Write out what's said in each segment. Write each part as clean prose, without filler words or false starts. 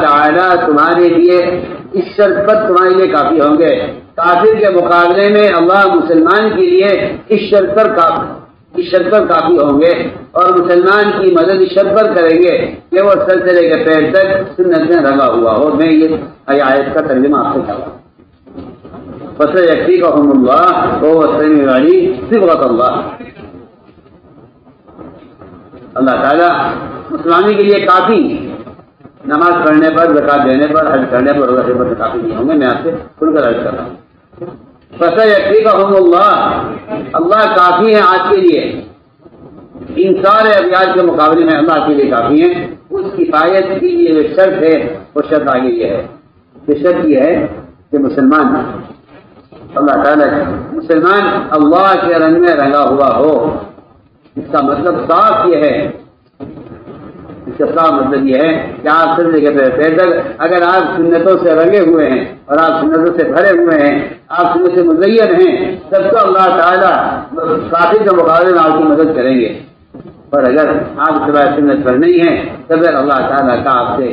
تعالیٰ تمہارے لیے اس شرط پر تمہارے لیے کافی ہوں گے، کافر کے مقابلے میں اللہ مسلمان کے لیے اس شرط پر کافی ہوں گے، اور مسلمان کی مدد اس شرط پر کریں گے کہ وہ سر سے لے کے پیر تک سنت میں رنگا ہوا ہو۔ میں یہ آیت کا ترجمہ آپ سے کہا، فَسَيَكْفِيكَهُمُ اللَّهُ وَهُوَ السَّمِيعُ الْعَلِيمُ، صبغۃ اللہ۔ اللہ تعالیٰ مسلمانی کے لیے کافی، نماز پڑھنے پر، زکات دینے پر، حج کرنے پر، روزہ پر کافی نہیں ہوں گے۔ میں آپ سے کھل کر عرض کر رہا ہوں، فَسَيَكْفِيكَهُمُ اللَّهُ، اللہ کافی ہے آپ کے لیے، ان سارے ابیات کے مقابلے میں اللہ کے لیے کافی ہیں۔ اس کفایت کی یہ شرط ہے، وہ شرط آگے یہ ہے کہ شرط یہ ہے کہ مسلمان اللہ تعالیٰ مسلمان اللہ کے رنگ میں رنگا ہوا ہو۔ اس کا مطلب صاف یہ ہے، اس کا صاف مطلب یہ ہے کہ آپ سب جگہ پہ اگر آپ سنتوں سے رنگے ہوئے ہیں اور آپ سنتوں سے بھرے ہوئے ہیں، آپ سنت سے مزین ہیں، تب تو اللہ تعالیٰ کافر کے مقابلے میں آپ کی مدد کریں گے، اور اگر آپ کے بعد سنت پر نہیں ہے تو پھر اللہ تعالیٰ کا آپ سے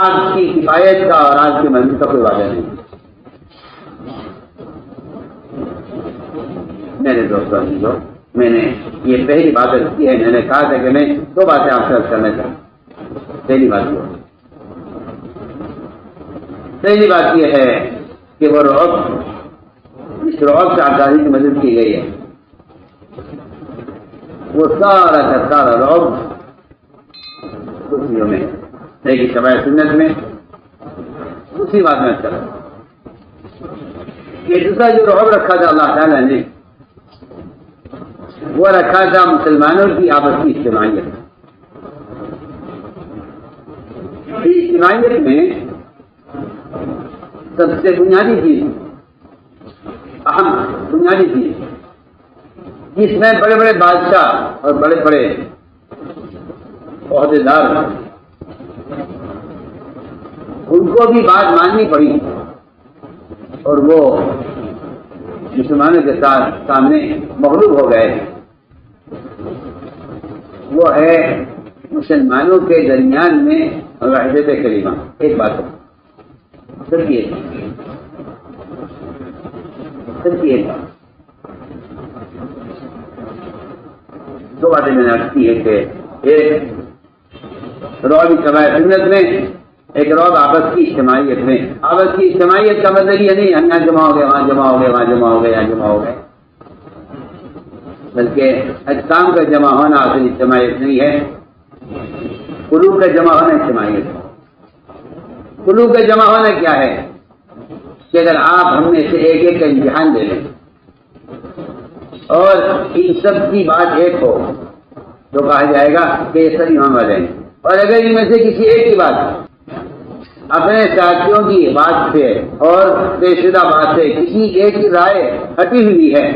آپ کی کفایت کا اور آپ کی مدد کا کوئی وعدہ نہیں۔ میرے دوستوں، میں نے یہ پہلی بات کی ہے، میں نے کہا تھا کہ میں دو باتیں آپ سے عرض کرنا چاہتا ہوں۔ پہلی بات یہ ہے کہ وہ رعب، اس رعب سے آزادی کی مدد کی گئی ہے، وہ سارا کا سارا رعب خوشیوں میں، لیکن شبہ سنت میں اسی بات میں چلا کہ دوسرا جو رعب رکھا تھا اللہ تعالیٰ نے، وہ رکھا تھا مسلمانوں کی آپس کی اجتماعیت۔ اجتماعیت میں سب سے بنیادی چیز، اہم بنیادی چیز، جس میں بڑے بڑے بادشاہ اور بڑے بڑے عہدیدار ان کو بھی بات ماننی پڑی اور وہ مسلمانوں کے ساتھ سامنے مغلوب ہو گئے، وہ ہے مسلمانوں کے درمیان میں وحدت کریمہ۔ ایک بات سر کی ایک بات، دو باتیں میں نے عرض کی ہے کہ ایک رعب شبہ سنت میں، ایک رعب آپس کی اجتماعیت میں۔ آپس کی اجتماعیت کا مطلب یہ نہیں ہم یہاں جمع ہو گئے، وہاں جمع ہو گئے، وہاں جمع ہو گئے، یہاں جمع ہو گئے، بلکہ اجسام کا جمع ہونا اصل اجتماعیت نہیں ہے، قلوب کا جمع ہونا اجتماعیت ہے۔ قلوب کا جمع ہونا کیا ہے کہ اگر آپ ہم میں سے ایک ایک کا امتحان دے لیں اور ان سب کی بات ایک ہو تو کہا جائے گا کہ یہ سب امام والے ہیں، اور اگر ان میں سے کسی ایک کی بات اپنے ساتھیوں کی بات سے اور طے شدہ بات سے کسی ایک کی رائے ہٹی ہوئی ہے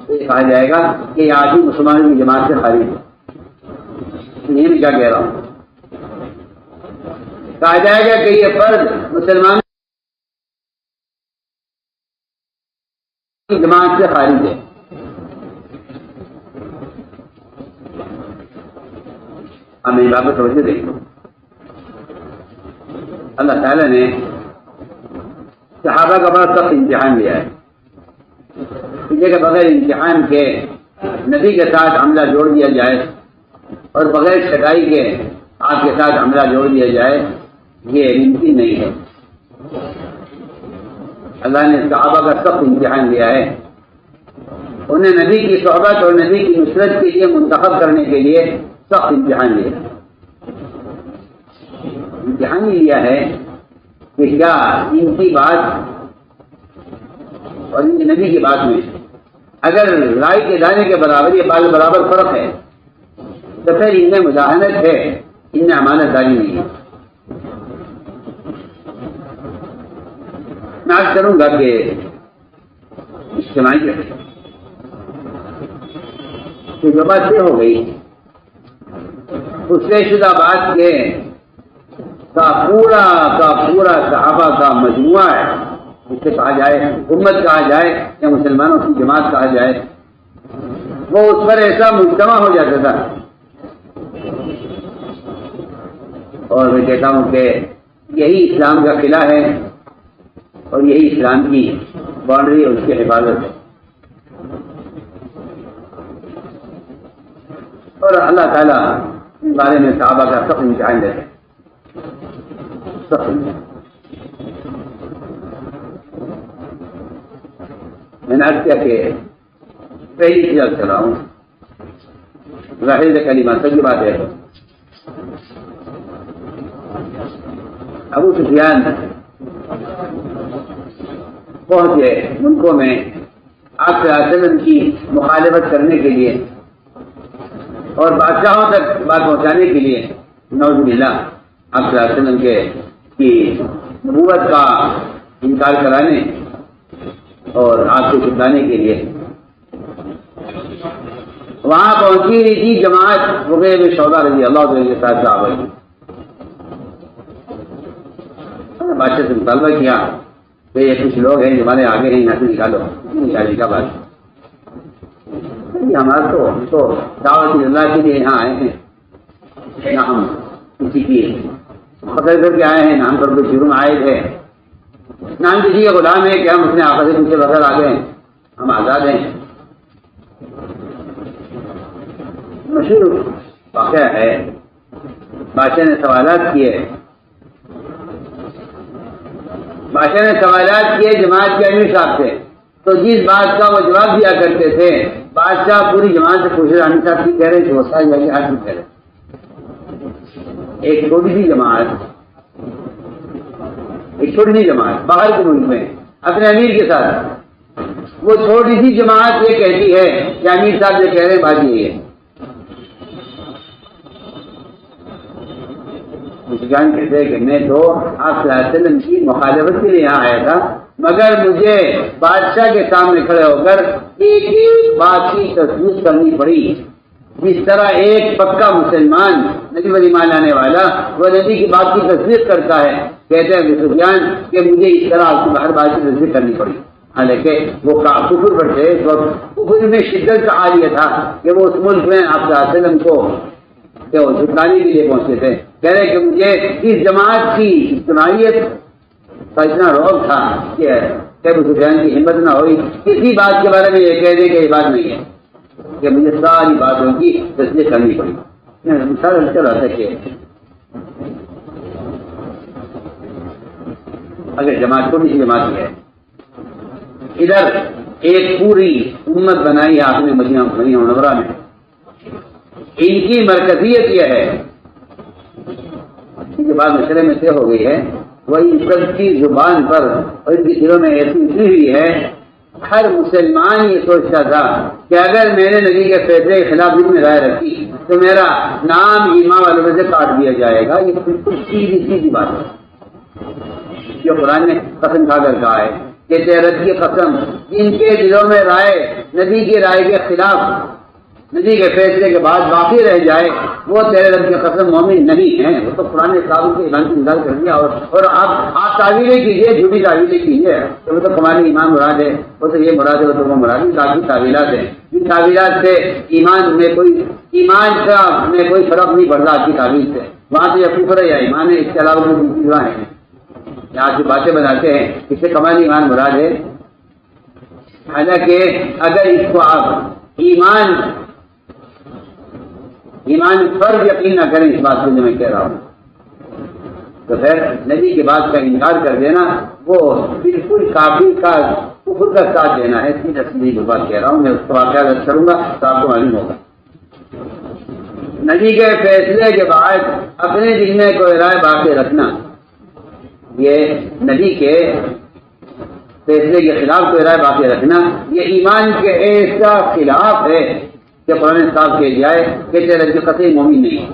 تو یہ کہا جائے گا کہ یہ آدمی مسلمانوں کی جماعت سے خارج ہے۔ یہ میں کیا کہہ رہا ہوں، کہا جائے گا کہ یہ فرد مسلمان کی جماعت سے خارج ہے۔ ہمیں بات کو توجہ دیکھو، اللہ تعالیٰ نے صحابہ کا بڑا سخت امتحان لیا ہے کہ بغیر امتحان کے نبی کے ساتھ عملہ جوڑ دیا جائے اور بغیر شکائی کے آپ کے ساتھ عملہ جوڑ دیا جائے، یہ ممکن نہیں ہے۔ اللہ نے صحابہ کا سخت امتحان لیا ہے، انہیں نبی کی صحبت اور نبی کی نصرت کے لیے منتخب کرنے کے لیے سخت امتحان لیا۔ امتحان ہی لیا ہے کہ کیا ان کی بات اور ان کی نبی کی بات میں اگر رائے کے دانے کے برابر یا بال برابر فرق ہے تو پھر ان میں مداحنت ہے، ان میں امانت داری نہیں ہے۔ میں آج کروں گا کہ اجتماعیت کی جو بات طے ہو گئی اس طے شدہ بات کے کا پورا صحابہ کا مجموعہ ہے، اسے کہا جائے امت کہا جائے یا مسلمانوں کی جماعت کہا جائے، وہ اس پر ایسا مجتمع ہو جاتا تھا اور میں کہتا ہوں کہ یہی اسلام کا قلعہ ہے اور یہی اسلام کی باؤنڈری اور اس کی حفاظت ہے. اور اللہ تعالیٰ اس بارے میں صحابہ کا سخت امتحان دیتے ہیں. میں نے عرض کیا کہ پہلی چیز کر رہا ہوں ظاہر کلمہ سچ بات ہے. ابو سفیان پہنچے ملکوں میں آپ صلی اللہ علیہ وسلم کی مخالفت کرنے کے لیے اور بادشاہوں تک بات پہنچانے کے لیے نعوذ باللہ آپ صلی اللہ علیہ وسلم کی نبوت کا انکار کرانے اور آپ کو چھپانے کے لیے وہاں پہنچی رہی تھی جماعت ربیع بن شعبہ رضی اللہ عنہ کے ساتھ صحابہ کی. بادشاہ سے مطالبہ کیا کہ یہ کچھ لوگ ہیں جو ہمارے آگے ہیں یہاں سے نکالو. نکالنے کا بات ہمارا تو دعوت اللہ کے لیے یہاں آئے ہیں, نہ ہم کسی کی قتل کر کے آئے ہیں, نہ ہم پر کوئی جرم عائد ہے, نہ ہم کسی کے غلام ہے کہ ہم اپنے آقا سے پیچھے بغیر آ گئے, ہم آزاد ہیں. مشہور واقعہ ہے, بادشاہ نے سوالات کیے جماعت کے امیر صاحب سے, تو جس بات کا وہ جواب دیا کرتے تھے بادشاہ پوری جماعت سے پوچھ رہے امیر صاحب کی کہہ رہے تھے وہ ساری جگہ آج بھی کہہ رہے. ایک چھوٹی سی جماعت باہر کے ملک میں اپنے امیر کے ساتھ, وہ چھوٹی سی جماعت یہ کہتی ہے کہ امیر صاحب جو کہہ رہے ہیں بات یہی ہے. مسلمان کہتے ہیں کہ میں تو آپ صلی اللہ علیہ وسلم کی مخالفت کے لیے یہاں آیا تھا, مگر مجھے بادشاہ کے سامنے کھڑے ہو کر ایک ایک بات کی تصدیق کرنی پڑی. جس طرح ایک پکا مسلمان نبی پر ایمان لانے والا وہ نبی کی بات کی تصدیق کرتا ہے, کہتے ہیں ابو سفیان کہ مجھے اس طرح آپ کی ہر بات کی تصدیق کرنی پڑی. حالانکہ وہ کفر پر تھے, اس وقت کفر میں شدت کا حال یہ تھا کہ وہ اس ملک میں آپ صلی اللہ علیہ وسلم کو جھٹلانے کے لیے پہنچے تھے. کہہ رہے کہ مجھے اس جماعت کی اجتماعیت کا اتنا روب تھا کہ ابو سفیان کی ہمت نہ ہوئی کسی بات کے بارے میں یہ کہہ دے کہ یہ بات نہیں ہے, کہ مجھے ساری باتوں کی تصدیق کرنی پڑی. مثال چل رہا تھا کہ اگر جماعت کو نہیں جماعت ہے, ادھر ایک پوری امت بنائی ہے آپ نے مدینہ منورہ میں, ان کی مرکزیت یہ ہے کہ بعد مسئلے میں طے ہو گئی ہے, وہ ان سب کی زبان پر اور ان کی دلوں میں ایسی اتری ہوئی ہے, ہر مسلمان یہ سوچتا تھا کہ اگر میں نے نبی کے فیصلے کے خلاف دل میں رائے رکھی تو میرا نام ایمان والوں میں سے کاٹ دیا جائے گا. یہ بالکل سیدھی بات ہے جو قرآن نے قسم کھا کر کہا ہے کہ تیرت کی قسم, جن کے دلوں میں رائے نبی کی رائے کے خلاف نبی کے فیصلے کے بعد باقی رہ جائے وہ تیرے رب کی قسم مومن نہیں ہیں. وہ تو قرآن صاحب کے اعلان کی نظر کر دیا. اور آپ تعویلیں کیجیے, جھوٹی تعویلیں کیجیے, تو وہ تو کمالی ایمان مراد ہے, وہ تو یہ مراد ہے, وہ تو وہ مراد ہے. کافی تعویلات ہیں, ان تعویلات سے ایمان میں کوئی فرق نہیں پڑتا. آپ کی تعویل سے وہاں تو یا کفر ہے یا ایمان ہے, اس کے علاوہ کوئی چیزیں ہیں. یہاں سے باتیں بناتے ہیں اس سے کمالی ایمان مراد ہے. حالانکہ اگر اس کو آپ ایمان پر یقین نہ کریں, اس بات کو جو میں کہہ رہا ہوں, تو پھر نبی کے بات کا انکار کر دینا وہ بالکل کافی کا کفر کا ساتھ دینا ہے. سیدھا سیدھی بات کہہ رہا ہوں, میں اس کو واقعہ درج کروں گا تو آپ کو معلوم ہوگا. نبی کے فیصلے کے بعد اپنے دل میں کوئی رائے باقی رکھنا, یہ نبی کے فیصلے کے خلاف کوئی رائے باقی رکھنا, یہ ایمان کے ایسا خلاف ہے کہ قرآن صاحب کہہ جائے کہ تیرے رب کی قسم مومن نہیں,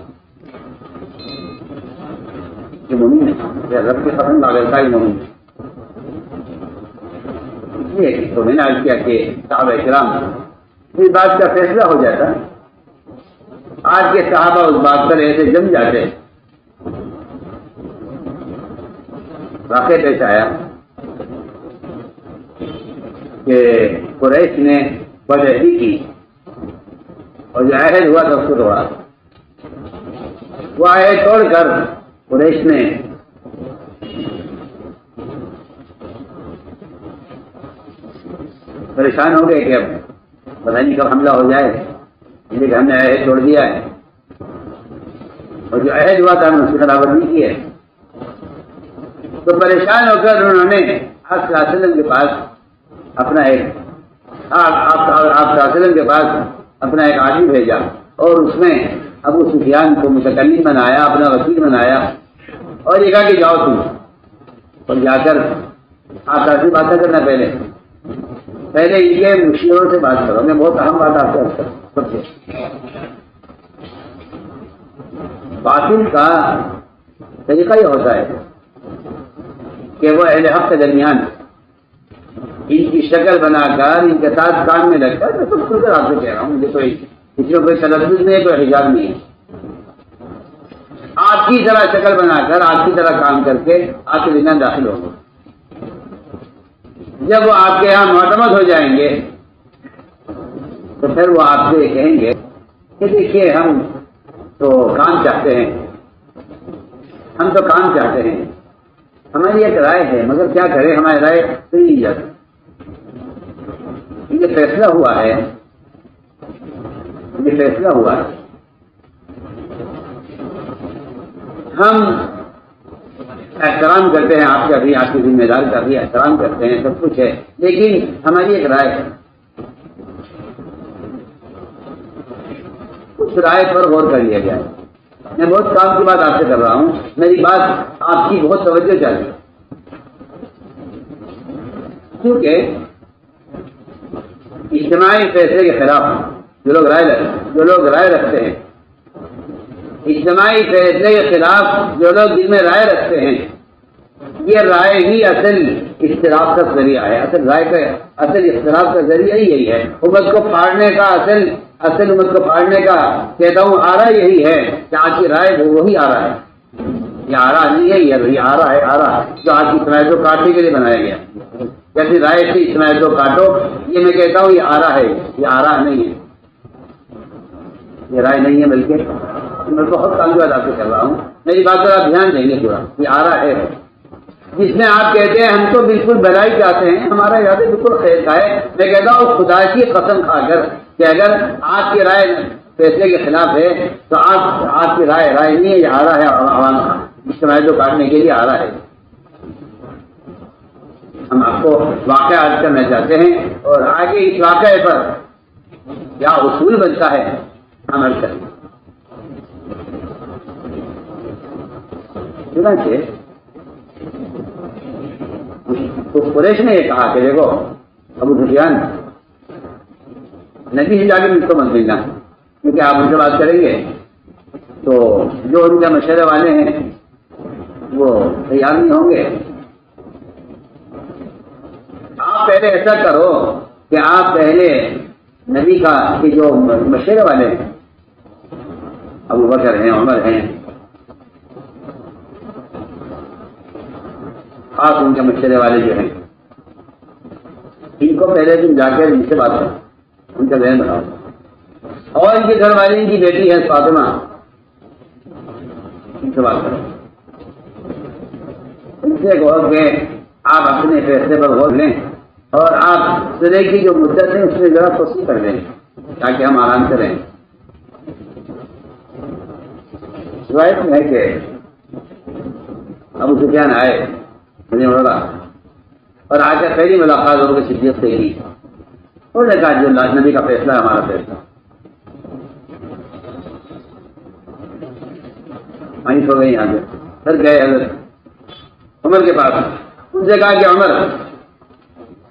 یہ مومن نہیں, رب کی قسم کا ہی مومن. اس لیے تو میں نے عرض کیا کہ صحابہ کرام اس بات کا فیصلہ ہو جاتا. آج کے صحابہ اس بات پر ایسے جم جاتے. واقع پیش آیا کہ قریش نے بدعہدی کی اور جو عہد ہوا تو خود ہوا, وہ عہد توڑ کر قریش نے پریشان ہو گئے کہ اب پتہ نہیں کب حملہ ہو جائے، اس لیے کہ ہم نے عہد چھوڑ دیا ہے اور جو عہد ہوا تھا ہم نے اس کی خلافت نہیں کی ہے۔ تو پریشان ہو کر انہوں نے آپ صلی اللہ علیہ وسلم کے پاس اپنا ایک آپ صلی اللہ علیہ وسلم کے پاس اپنا ایک آدمی بھیجا اور اس میں ابو سفیان کو متکلم بنایا، اپنا وکیل بنایا اور یہ کہا کہ جاؤ تم اور جا کر آپ سے باتیں کرنا، پہلے ان کے مشیروں سے بات کرو، میں بہت اہم بات آپ سے باطل کا طریقہ یہ ہوتا ہے کہ وہ اہل حق کے درمیان ان کی شکل بنا کر ان کے ساتھ کام میں لگ کر میں تو کھل کر آپ سے کہہ رہا ہوں، مجھے کوئی اس میں کوئی تلفظ نہیں ہے، کوئی حجاب نہیں ہے، آپ کی طرح شکل بنا کر آپ کی طرح کام کر کے آپ کے درمیان داخل ہوں گے۔ جب وہ آپ کے یہاں معتمد ہو جائیں گے تو پھر وہ آپ سے کہیں گے کہ دیکھیے ہم تو کام چاہتے ہیں، ہم تو کام چاہتے ہیں، ہماری ایک رائے ہے مگر کیا کریں ہماری رائے سنی نہیں جاتی، یہ فیصلہ ہوا ہے، یہ فیصلہ ہوا ہے، ہم احترام کرتے ہیں آپ کا بھی، آپ کی ذمہ داری کا بھی احترام کرتے ہیں، سب کچھ ہے، لیکن ہماری ایک رائے ہے، اس رائے پر غور کر لیا جائے۔ میں بہت کام کی بات آپ سے کر رہا ہوں، میری بات آپ کی بہت توجہ چاہیے، کیونکہ اجتماعی فیصلے کے خلاف جو لوگ رائے رکھتے ہیں، اجتماعی فیصلے کے خلاف جو لوگ جن میں رائے رکھتے ہیں، یہ رائے ہی اصل اختلاف کا ذریعہ ہے، اصل اختلاف کا ذریعہ ہی یہی ہے، امت کو پھاڑنے کا اصل امت کو پھاڑنے کا کہتا ہوں آرا یہی ہے کہ آج کی رائے وہی آرا ہے، یہ آرا نہیں ہے، یہ آرا ہے جو آج کی سماعت کو کاٹنے کے لیے بنایا گیا، جیسے رائے سے سماعت کو کاٹو، یہ میں کہتا ہوں یہ آرا ہے، یہ آرا نہیں ہے، یہ رائے نہیں ہے، بلکہ میں بہت کام کی بات آپ سے کر رہا ہوں، میری بات پر آپ دھیان دیں گے تھوڑا، یہ آرا ہے جس میں آپ کہتے ہیں ہم تو بالکل بھلائی چاہتے ہیں، ہمارا ارادہ بالکل خیر کا ہے، میں کہتا ہوں خدا کی قسم کھا کر کہ اگر آپ کی رائے فیصلے کے خلاف ہے تو آپ کی رائے نہیں ہے، یہ آ رہا ہے عوام کا اجتماعی کو کاٹنے کے لیے آ رہا ہے۔ ہم آپ کو واقعہ یاد کرنا چاہتے ہیں اور آگے اس واقعے پر کیا اصول بنتا ہے عمل کریں۔ چنانچہ تو قریش نے یہ کہا کہ دیکھو ابو سفیان، نبی سے جا کے مجھ کو مت ملنا، کیونکہ آپ ان سے بات کریں گے تو جو ان کے مشورے والے ہیں وہ تیار نہیں ہوں گے، آپ پہلے ایسا کرو کہ آپ پہلے نبی کا کہ جو مشورے والے ہیں ابو بکر ہیں، عمر ہیں، خاص ان کے مشورے والے جو ہیں، ان کو پہلے دن جا کر ان سے بات کرو، ان کا ذہن بناؤ، اور ان کی گھر والی ان کی بیٹی ہے فاطمہ، ان سے بات کرو، ان سے کہو کہ آپ اپنے فیصلے پر غور لیں اور آپ سرے کی جو مدت ہے اس میں ذرا توسیع کر دیں تاکہ ہم آرام سے رہیں۔ روایت میں ہے کہ ابو سفیان آئے اور آ کر پہلی ملاقات ان کی صدیق سے کی، انہوں نے کہا جو نبی کا فیصلہ ہے ہمارا فیصلہ، مایوس ہو گئی یہاں سے، پھر گئے حضرت عمر کے پاس، ان سے کہا کہ عمر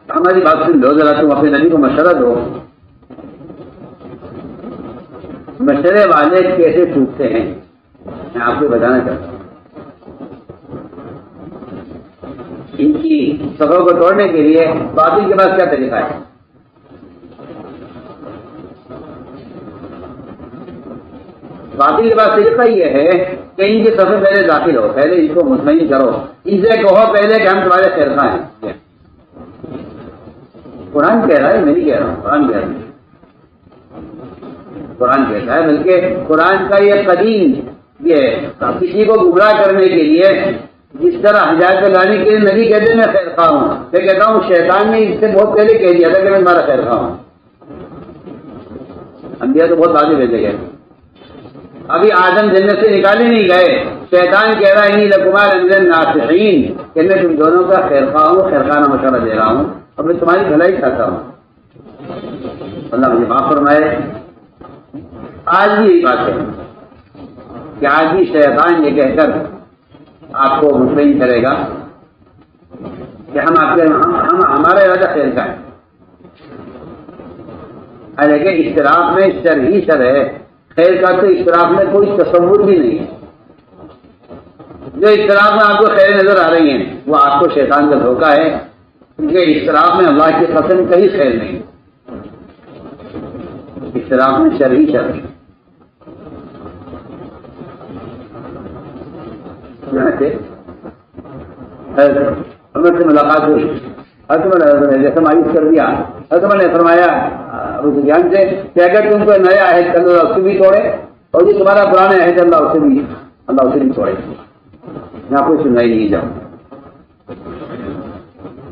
ہماری بات سن لو ذرا، تم اپنے نبی کو مشورہ دو، مشورے والے کیسے ٹوٹتے ہیں میں آپ کو بتانا چاہتا ہوں۔ ان کی سبوں کو توڑنے کے لیے باطل کے پاس کیا طریقہ ہے؟ باطل کے پاس طریقہ یہ ہے کہ ان کے سفر پہلے داخل ہو، پہلے ان کو مطمئن کرو، ان سے کہو پہلے کہ ہم تمہارے خیر خواہ ہیں۔ قرآن کہہ رہا ہے، میں نہیں کہہ رہا ہوں، قرآن کہہ رہا ہے، قرآن کہتا ہے، بلکہ قرآن کا یہ قدیم یہ کسی کو گمراہ کرنے کے لیے جس طرح ہدایت پہ لانے کے لیے نبی کہتے ہیں میں خیر خواہ ہوں، میں کہتا ہوں شیطان نے اس سے بہت پہلے کہہ دیا تھا کہ میں تمہارا خیر خواہ ہوں. انبیاء تو بہت آگے بھیجے گئے. ابھی آدم جنت سے نکالے نہیں گئے، شیطان کہہ رہا ہے انی لکما لمن الناصحین کہ میں تم دونوں کا خیر خواہ ہوں، خیر خانہ مشورہ دے رہا ہوں اور میں تمہاری بھلائی چاہتا ہوں. اللہ مجھے معاف فرمائے. آج بھی یہی بات ہے کہ آج بھی شیطان یہ کہہ کر آپ کو مطمئن کرے گا کہ ہمارا ارادہ خیر کا ہے، حالانکہ اشتراک میں شر ہی شر ہے. خیر کا تو اشتراک میں کوئی تصور بھی نہیں ہے. جو اشتراک میں آپ کو خیر نظر آ رہی ہیں وہ آپ کو شیطان کا دھوکہ ہے، کیونکہ اشتراک میں اللہ کی قسم کہیں خیر نہیں. اشتراک میں شر ہی شر ہے. حضرت سے ملاقات ہوئی، حضرت نے جیسے مایوس کر دیا. حضرت نے فرمایا ابو سفیان سے کہ اگر تم کو نیا عہد کر اللہ اسے بھی توڑے اور جو تمہارا پرانا عہد اللہ اسے بھی توڑے، یہاں کوئی سنائی نہیں جاؤ.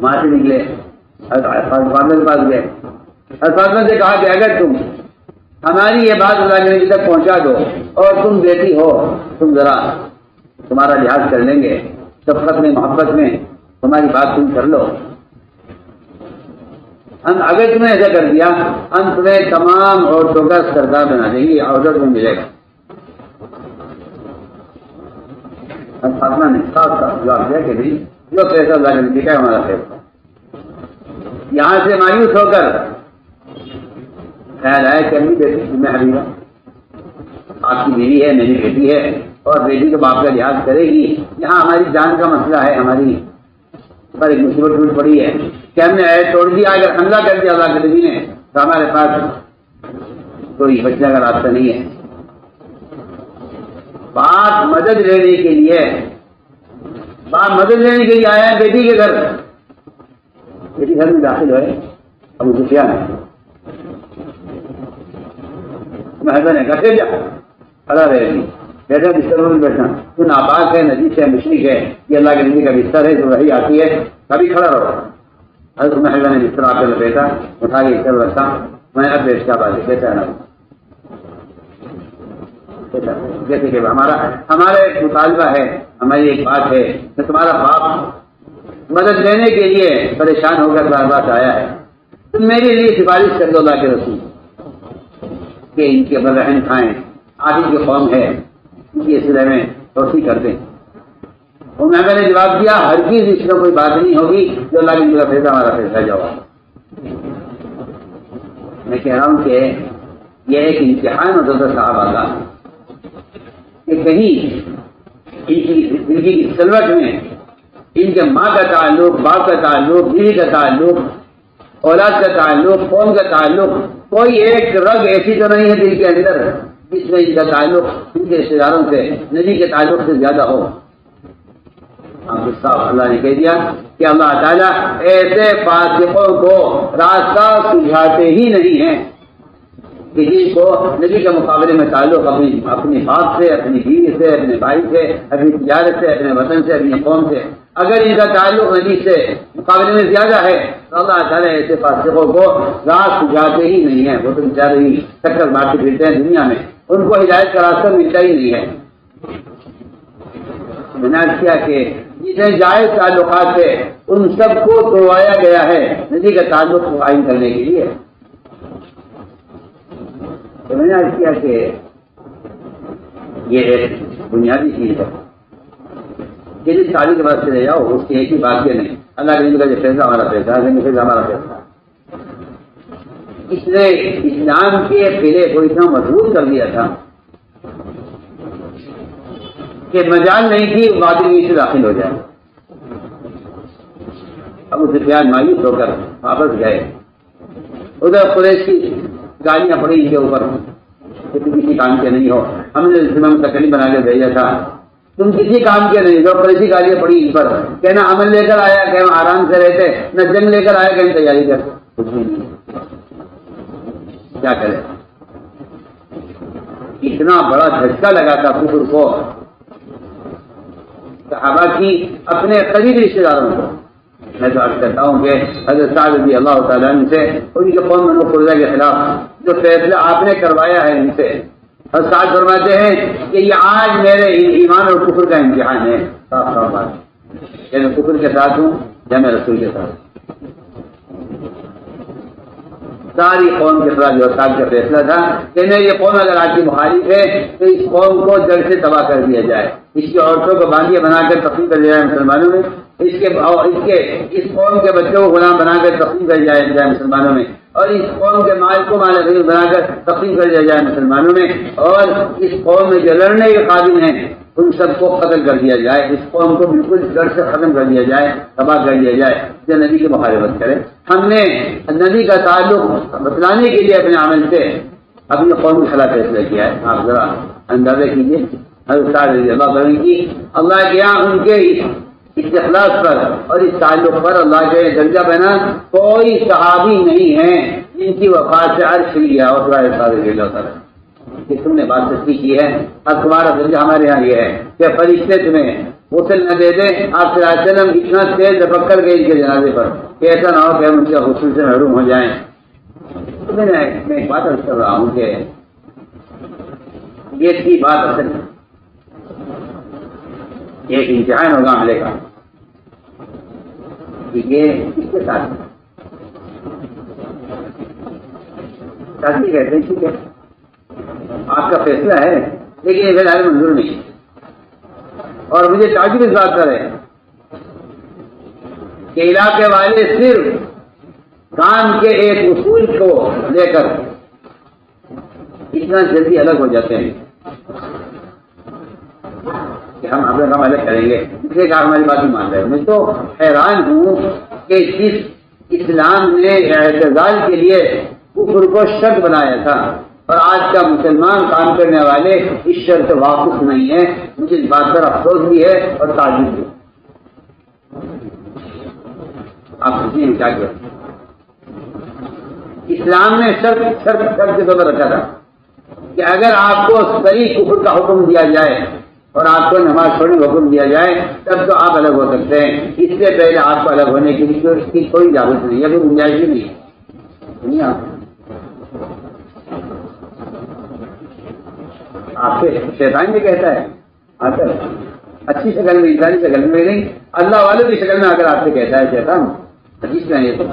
وہاں سے نکلے فاطمہ کے پاس گئے. فاطمہ سے کہا کہ اگر تم ہماری یہ بات اللہ کے نبی تک پہنچا دو اور تم بیٹی ہو، تم ذرا تمہارا لحاظ کر لیں گے، شفقت میں محبت میں تمہاری بات تم کر لو. ہم اگر تمہیں ایسا کر دیا ہم تمہیں تمام عورتوں کا سردار بنا دیں گے، عورت میں ملے گا. فاطمہ نے صاف جواب دیا کہ نہیں، جو پیسہ اللہ نے لکھا ہے ہمارا پیسہ. یہاں سے مایوس ہو کر خیال آیا کہ امی بیٹی میں حبیبہ آپ کی بیوی ہے، میری بیٹی ہے اور بیٹی کے باپ کا لحاظ کرے گی. یہاں ہماری جان کا مسئلہ ہے، ہماری پر ایک مصیبت ٹوٹ پڑی ہے کہ ہم نے عہد توڑ دیا. اگر حملہ کر دیا اللہ کے نبی نے تو ہمارے پاس کوئی بچنے کا راستہ نہیں ہے. باپ مدد لینے کے لیے آیا ہے بیٹی کے گھر. بیٹی گھر میں داخل ہوئے ابو سفیان محضر ہے کیسے جا کھڑا رہے گی بیٹا بستر میں بیٹھنا، تو ناپاک ہے، نجیس ہے، مشرک ہے، یہ اللہ کے نبی کا بستر ہے جو وہی آتی ہے، کبھی کھڑا رہو. حضرت محضر نے بستر آ کر لپیٹا، اٹھا کے بستر رکھا. میں اب بیٹھ کا بات کیسا ہے جیسے کہ ہمارا ایک مطالبہ ہے، ہماری ایک بات ہے کہ تمہارا باپ مدد لینے کے لیے پریشان ہو کر بار بار آیا ہے، تم میرے لیے سفارش کر دو اللہ کے رسول کہ ان کے برہن کھائیں، آپ ہی کی قوم ہے، یہ سلسلے میں توسیع کر دیں. اور میں نے جواب دیا ہر چیز اس میں کوئی بات نہیں ہوگی جو اللہ کی طرف سے ہمارا فیصلہ جواب. میں کہہ رہا ہوں کہ یہ ایک امتحان ہوتا تھا صحابہ کا کہ کہیں ان کی سلوٹ میں ان کے ماں کا تعلق، باپ کا تعلق، بیوی کا تعلق، اولاد کا تعلق، قوم کا تعلق، کوئی ایک رگ ایسی تو نہیں ہے دل کے اندر جس میں ان کا تعلق ان کے رشتے داروں سے، نبی کے تعلق سے زیادہ ہو. آپ صاحب اللہ نے کہہ دیا کہ اللہ تعالیٰ ایسے فاسقوں کو راستہ سجھاتے ہی نہیں ہیں کہ جن کو نبی کے مقابلے میں تعلق اپنی باپ سے، اپنی بیوی سے، اپنے بھائی سے، اپنی تجارت سے، اپنے وطن سے، اپنی قوم سے، اگر ان کا تعلق نبی سے مقابلے میں زیادہ ہے تو اللہ تعالیٰ ایسے فاسقوں کو راہ سجھاتے ہی نہیں ہیں. وہ تو بیچارے ہی چکر مارتے پھرتے ہیں دنیا میں، ان کو ہدایت کا راستہ ملتا ہی نہیں ہے. میں نے کیا کہ جتنے جائز تعلقات تھے ان سب کو توڑایا گیا ہے نبی کا تعلق قائم کرنے کے لیے. تو میں نے عرض کیا کہ یہ ایک بنیادی چیز ہے کہ جس تعلیم کے بعد چلے جاؤ اس کی ایک ہی بات یہ نہیں اللہ کے نبی کا جو فیصلہ ہمارا فیصلہ ہمارا فیصلہ. اس نے اسلام کے قلعے کو اتنا مضبوط کر دیا تھا کہ مجال نہیں تھی باطل سے داخل ہو جائے. ابو سفیان مایوس ہو کر واپس گئے. ادھر قریش کی گالیاں پڑی ان کے اوپر کہ تم کسی کام کے نہیں ہو، ہم نے تکلیف بنا کے بھیجا تھا، تم کسی کام کے نہیں. جو قریشی گالیاں پڑی ان پر، کہنا عمل لے کر آیا کہ ہم آرام سے رہتے، نہ جنگ لے کر آیا کہ ہم تیاری کرتے. کچھ بھی نہیں، کیا کرے. اتنا بڑا جھٹکا لگا تھا کفر کو صحابہ کی اپنے قریبی رشتے داروں کو. میں تو عرض کرتا ہوں کہ حضرت سعد رضی اللہ تعالیٰ عنہ سے ان کے قوم بنو قریظہ کے خلاف جو فیصلہ آپ نے کروایا ہے ان سے، اور سعد فرماتے ہیں کہ یہ آج میرے ایمان اور کفر کا امتحان ہے. صاف صاف بات، کہ میں کفر کے ساتھ ہوں یا میں رسول کے ساتھ. ساری قوم کے خلاف جو صاحب کا فیصلہ تھا کہ نہیں، یہ قوم اگر آپ کی مخالف ہے تو اس قوم کو جڑ سے تباہ کر دیا جائے، اس کی عورتوں کو باندھیے بنا کر تقسیم کر دیا جائے مسلمانوں میں، اس قوم کے بچوں کو غلام بنا کر تقسیم کر دیا جائے مسلمانوں میں، اور اس قوم کے مال کو مال غریب بنا کر تقسیم کر دیا جائے مسلمانوں میں، اور اس قوم میں جو لڑنے کے قابل ہیں ان سب کو قتل کر دیا جائے، اس قوم کو بالکل جڑ سے ختم کر دیا جائے، تباہ کر دیا جائے جو نبی کی مخالفت کرے. ہم نے نبی کا تعلق بتلانے کے لیے اپنے عمل سے اپنی قوم کے خلاف فیصلہ کیا ہے. آپ ذرا اندازہ کیجیے حضرت سعد رضی اللہ عنہ کی اللہ کے یہاں ان کے اس اخلاص پر اور اس تعلق پر اللہ کے درجہ بنا کوئی صحابی نہیں ہے جن کی وفات سے عرش لیا اور کہ تم نے بات سچی کی ہے. اب تمہارا درجہ ہمارے یہاں یہ ہے کہ فرشتے تمہیں غسل نہ دے دیں. آپ صلی اللہ علیہ وسلم اتنا تیز دبک کر گئے ان کے جنازے پر کہ ایسا نہ ہو کہ ہم ان کے غسل سے محروم ہو جائیں. میں ایک بات عرض کر رہا ہوں کہ یہ تھی بات اصل ایک امتحان ہوگا عملے کا کہ یہ کس کے ساتھ ساتھی کہتے ہیں ٹھیک ہے آپ کا فیصلہ ہے لیکن یہ فی الحال منظور نہیں. اور مجھے تعجب اس بات پر ہے کہ علاقے والے صرف کام کے ایک اصول کو لے کر اتنا جلدی الگ ہو جاتے ہیں کہ ہم اپنا کام الگ کریں گے، اس لیے کہ ہماری بات نہیں مان رہے. میں تو حیران ہوں کہ جس اسلام نے اعتزال کے لیے کفر کو شرط بنایا تھا اور آج کا مسلمان کام کرنے والے اس شرط سے واقف نہیں ہے، مجھے اس بات پر افسوس بھی ہے اور تعجب بھی. آپ سوچیں کیا کیا اسلام نے شرط کے طور پر رکھا تھا کہ اگر آپ کو صریح کفر کا حکم دیا جائے اور آپ کو نماز چھوڑنے کا حکم دیا جائے تب تو آپ الگ ہو سکتے ہیں. اس سے پہلے آپ کو الگ ہونے کے لیے اس کی کوئی اجازت نہیں ہے، کوئی گنجائش بھی نہیں ہے. آپ سے شیطان بھی کہتا ہے آ کر اچھی شکل میں، انسانی شکل میں نہیں، اللہ والوں کی شکل میں آ کر آپ سے کہتا ہے شیطان حدیث میں یہ تو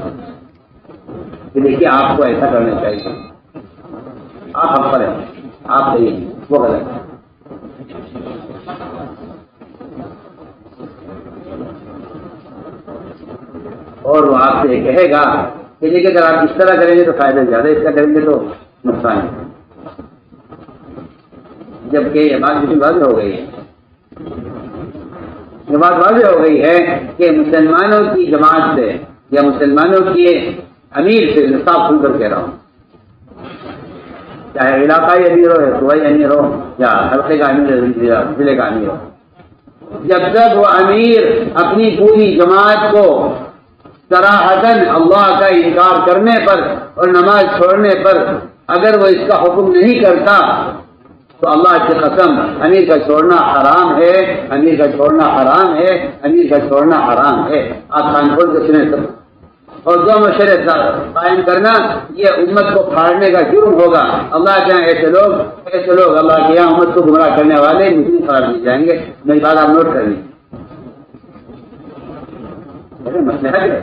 کہ دیکھیے آپ کو ایسا کرنا چاہیے، آپ حق پر ہیں، آپ صحیح ہیں، وہ غلط ہے. اور وہ آپ سے کہے گا کہ دیکھیے اگر آپ اس طرح کریں گے تو فائدہ زیادہ، اس طرح کریں گے تو نقصان ہے. جبکہ یہ بات بالکل واضح ہو گئی ہے، یہ بات واضح ہو گئی ہے کہ مسلمانوں کی جماعت سے یا مسلمانوں کے امیر سے صاف کھل کر کہہ رہا ہوں، چاہے علاقائی امیر ہو یا صوبائی امیر ہو یا حلقے کا امیر یا ضلع کا امیر ہو، جب تک وہ امیر اپنی پوری جماعت کو صراحتاً اللہ کا انکار کرنے پر اور نماز چھوڑنے پر اگر وہ اس کا حکم نہیں کرتا تو اللہ کی قسم امیر کا چھوڑنا حرام ہے، امیر کا چھوڑنا حرام ہے، امیر کا چھوڑنا حرام ہے. آپ کان کھول کے سنیں سب. اور دو مشورے قائم کرنا یہ امت کو پھاڑنے کا جرم ہوگا. اللہ کے یہاں ایسے لوگ اللہ کے یہاں امت کو گمراہ کرنے والے مسلم قرار دیے جائیں گے. میری بات آپ نوٹ کر لیجیے. مصلحت ہے،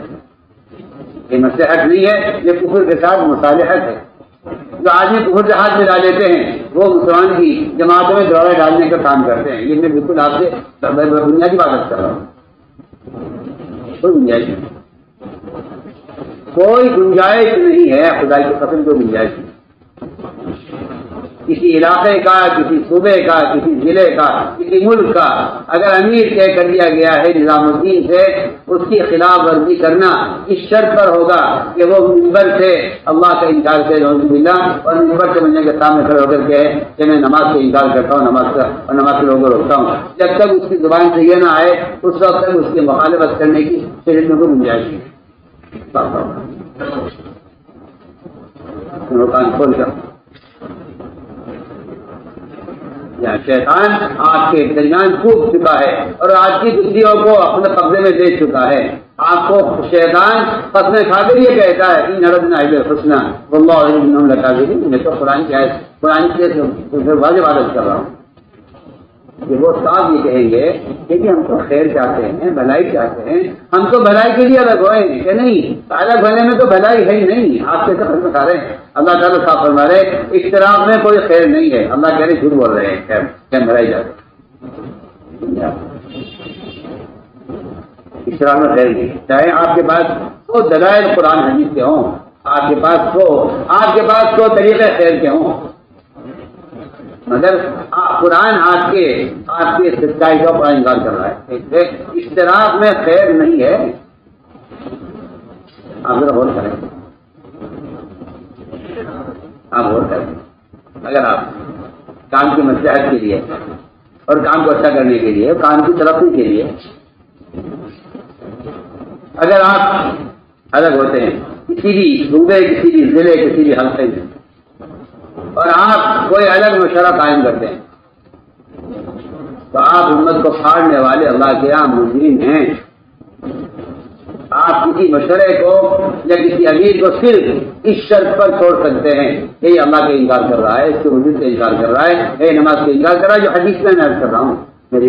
یہ مصلحت نہیں ہے، یہ کفر کے ساتھ مصالحت ہے. جو آدمی کفر سے ہاتھ ملا لیتے ہیں وہ مسلمان کی جماعتوں میں دوڑا ڈالنے کا کام کرتے ہیں. یہ میں بالکل آپ سے بنیادی بات کر رہا ہوں. کوئی گنجائش نہیں، کوئی گنجائش نہیں ہے، خدا کی قسم کوئی گنجائش نہیں. کسی علاقے کا، کسی صوبے کا، کسی ضلع کا، کسی ملک کا اگر امیر طے کر دیا گیا ہے نظام الدین سے، اس کی خلاف ورزی کرنا اس شرط پر ہوگا کہ وہ منبر سے اللہ کا انکار کرے نعوذ باللہ، اور منبر سے بننے کے سامنے کھڑے ہو کر کے کہ میں نماز سے انکار کرتا ہوں، نماز کے لوگوں کو روکتا ہوں. جب تک اس کی زبان سے یہ نہ آئے اس وقت تک اس کی مخالفت کرنے کی شریعت میں کوئی گنجائش نہیں. کان کھول کر یا شیطان آپ کے درمیان کود چکا ہے اور آپ کی بندیوں کو اپنے قبضے میں دے چکا ہے. آپ کو شیطان قسمیں کھا کر یہ کہتا ہے ان اردنا الحسنى واللہ انہم لکاذبون. میں تو قرآن کی واضح عادت کر رہا ہوں کہ وہ صاحب یہ کہیں گے کہ ہم تو خیر چاہتے ہیں، بھلائی چاہتے ہیں، ہم تو بھلائی کے لیے الگ ہوئے ہیں کہ نہیں، الگ ہونے میں تو بھلائی ہے ہی نہیں. آپ کیسے خبر بتا رہے ہیں؟ اللہ تعالیٰ صاف فرما رہے اختلاف میں کوئی خیر نہیں ہے. اللہ کہہ رہے جھوٹ بول رہے ہیں، خیر بھلائی جاتے اختلاف میں خیر نہیں. چاہے آپ کے پاس وہ دلائل قرآن حدیث کے ہوں، آپ کے پاس تو طریقے خیر کے ہوں، مگر قرآن آپ کے سچائی کا بڑا انکار کر رہا ہے. اختلاف میں خیر نہیں ہے. آپ ذرا غور کریں، اگر آپ کام کی مصلحت کے لیے اور کام کو اچھا کرنے کے لیے، کام کی ترقی کے لیے اگر آپ الگ ہوتے ہیں کسی بھی صوبے، کسی بھی ضلع، کسی بھی حلقے میں، اور آپ کوئی الگ مشورہ قائم کرتے ہیں تو آپ امت کو پھاڑنے والے اللہ کے یہاں مجرم ہیں. آپ کسی مشورے کو یا کسی امیر کو صرف اس شرط پر چھوڑ سکتے ہیں کہ یہ اللہ کا انکار کر رہا ہے، اس کے وجود سے انکار کر رہا ہے، یہ نماز کا انکار کر رہا ہے، جو حدیث میں عرض کر رہا ہوں. میری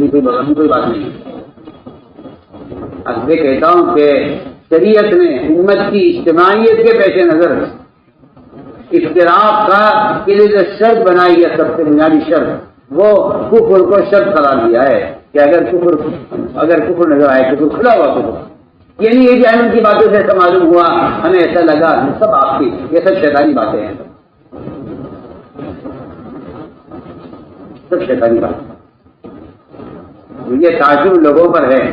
کوئی بات نہیں. اب میں کہتا ہوں کہ شریعت نے امت کی اجتماعیت کے پیش نظر اختلاف کا جو شرط بنائی ہے، سب سے بنیادی شرط وہ کفر کو شرط قرار دیا ہے کہ اگر کفر نظر آئے، کفر کھلا ہوا کفر، یہ نہیں ہے کہ علم کی باتوں سے ایسا معلوم ہوا، ہمیں ایسا لگا، سب آپ کی، یہ سب شیطانی باتیں ہیں، سب شیطانی باتیں. یہ تعجب لوگوں پر ہے.